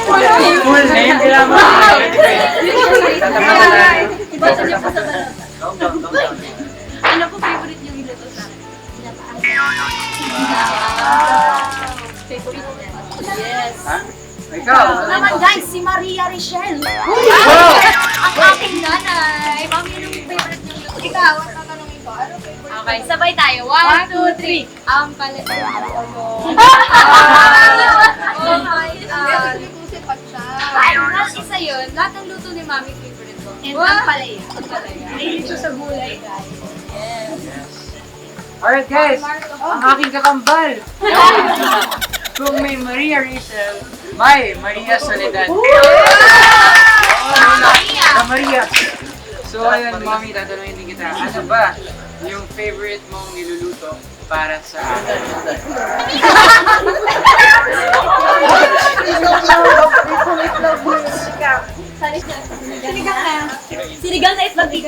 Full name, kailangan mo. Ibasa niyo po sa balot. Ano po favorite yung iluto sa akin? Favorite niya. Yes. Ha? Ikaw? Ito naman guys, si Maria Richelle. Ang aking nanay. Mami, anong favorite niyo iluto? Ikaw, ang tatanungin ko, ano favorite? Okay, sabay tayo. 1, 2, 3. Ang palit. Oh my God. Ay, isa yun. Lahat ng luto ni Mami favorite ko. And ang palaya. Ay, dito sa gulay, guys. Yes. Alright guys, ang aking kakambal. Kung may Maria Rachel, may Maria Soledad. Na Maria. So ayun, Mami, tatanungin din kita, ano ba yung favorite mong niluluto para sa akin? Sinigang na. Sinigang na itlog.